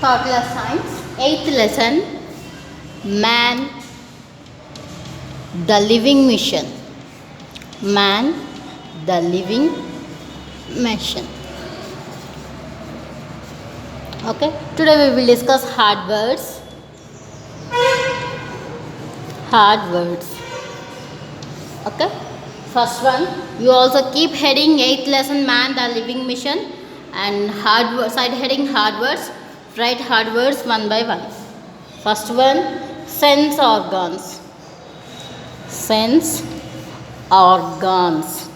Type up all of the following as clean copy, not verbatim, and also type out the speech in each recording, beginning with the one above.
Calculus Science, 8th lesson, Man, the Living Mission. Man, the Living Mission. Okay, today we will discuss hard words. Hard words. Okay, first one, you also keep heading 8th lesson, Man, the Living Mission, and side heading hard words. Write hard words one by one. First one, sense organs. Sense organs.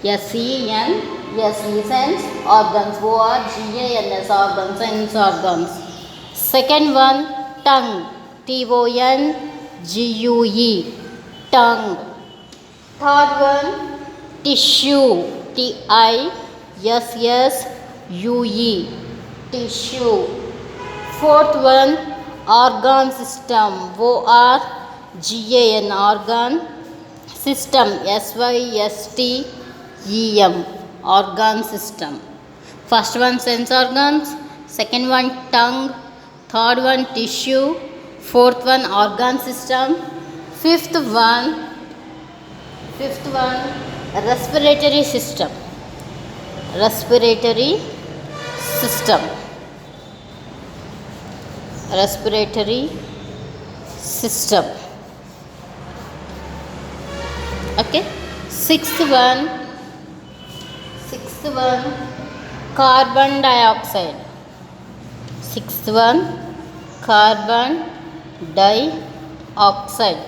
S-E-N-S-E, sense organs. O-R-G-A-N-S, organs, sense organs. Second one, tongue. T-O-N-G-U-E, tongue. Third one, tissue. T-I-S-S-U-E, tissue. Fourth one, organ system. O-R-G-A-N, organ system. S-Y-S-T-E-M, organ system. First one, sense organs. Second one, tongue. Third one, tissue. Fourth one, organ system. Fifth one, respiratory system. Respiratory system. Respiratory system. Okay. Sixth one, carbon dioxide. Sixth one, carbon dioxide.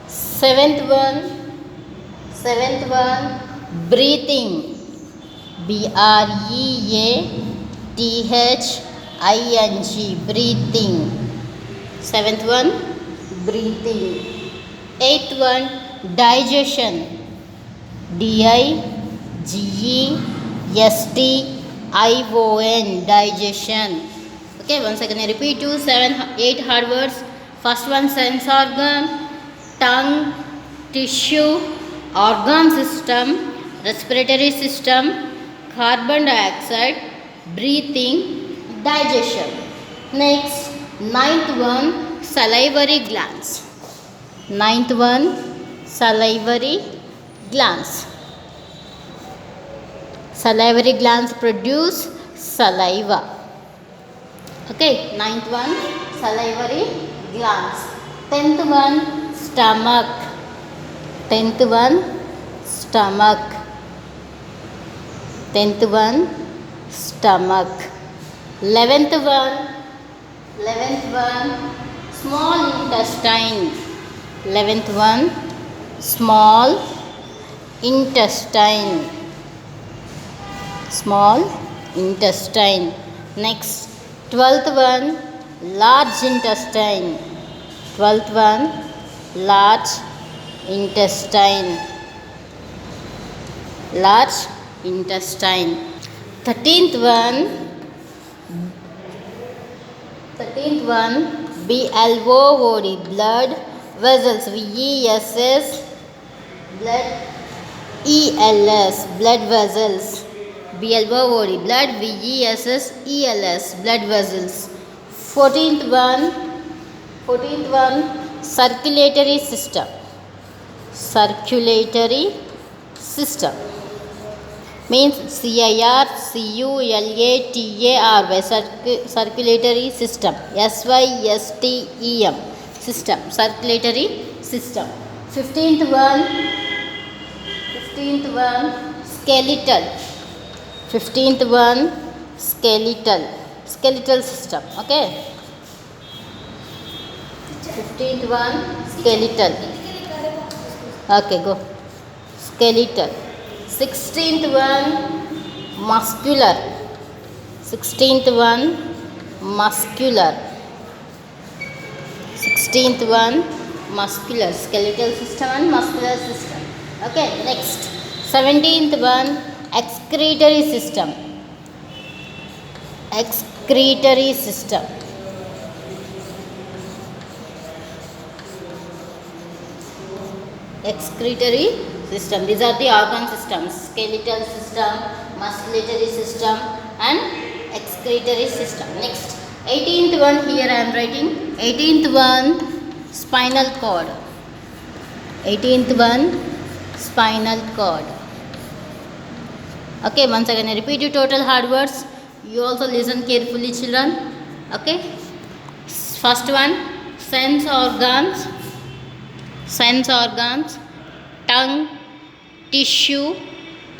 Seventh one, breathing. B-R-E-A-T-H-I-N-G, breathing. Seventh one, breathing. Eighth one, digestion. D-I-G-E-S-T-I-O-N, digestion. Okay, once again I repeat you, 8 hard words. First one, sense organ, tongue, tissue, organ system, respiratory system, carbon dioxide, breathing, digestion. Next, ninth one, salivary glands. Ninth one, salivary glands. Salivary glands produce saliva. Okay, ninth one, salivary glands. Tenth one, stomach. Tenth one, stomach. Tenth one, stomach. 11th one, small intestine. 11th one, small intestine. Small intestine. Next, 12th one, large intestine. 12th one, large intestine. Large intestine. 13th one, B-L-O-O-D, blood vessels. V-E-S-S, blood, E-L-S, blood vessels. B-L-O-O-D, blood, V-E-S-S-E-L-S, blood vessels. 14th one, circulatory system. Circulatory system means C-I-R-C-U-L-A-T-A-R-Y, circulatory system. S-Y-S-T-E-M, system, circulatory system. 15th one, skeletal. 15th one, skeletal system. Okay, 15th one, skeletal. Okay, go. Skeletal. 16th one, muscular. 16th one, muscular. 16th one, muscular. Skeletal system and muscular system. Okay, next. 17th one, excretory system. Excretory system. Excretory system. These are the organ systems: skeletal system, musculatory system, and excretory system. Next, 18th one, here I am writing 18th one, spinal cord. 18th one, spinal cord. Okay, once again I repeat you total hard words. You also listen carefully, children. Okay, first one, sense organs, tongue, tissue,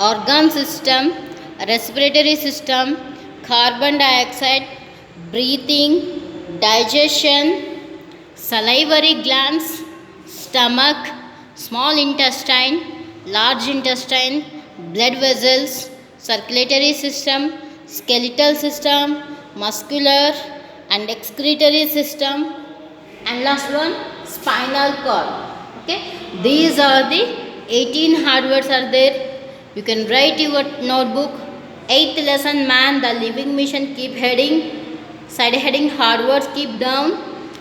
organ system, respiratory system, carbon dioxide, breathing, digestion, salivary glands, stomach, small intestine, large intestine, blood vessels, circulatory system, skeletal system, muscular and excretory system, and last one, spinal cord. Okay, these are the 18 hard words are there. You can write your notebook. 8th lesson, man the living mission, keep heading, side heading hard words, keep down,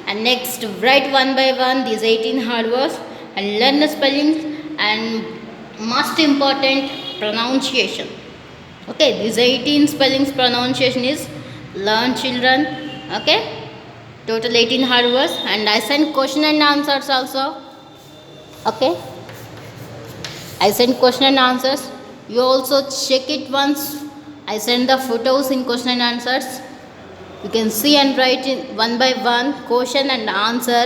and next write one by one these 18 hard words and learn the spellings and most important pronunciation. Okay, these 18 spellings pronunciation is learn, children. Okay, total 18 hard words, and I send question and answers also. Okay, I send question and answers. You also check it once. I send the photos in question and answers. You can see and write in one by one question and answer.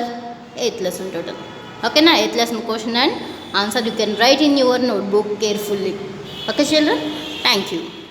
8th lesson total. Okay, na 8th lesson question and answer you can write in your notebook carefully. Okay, children. Thank you.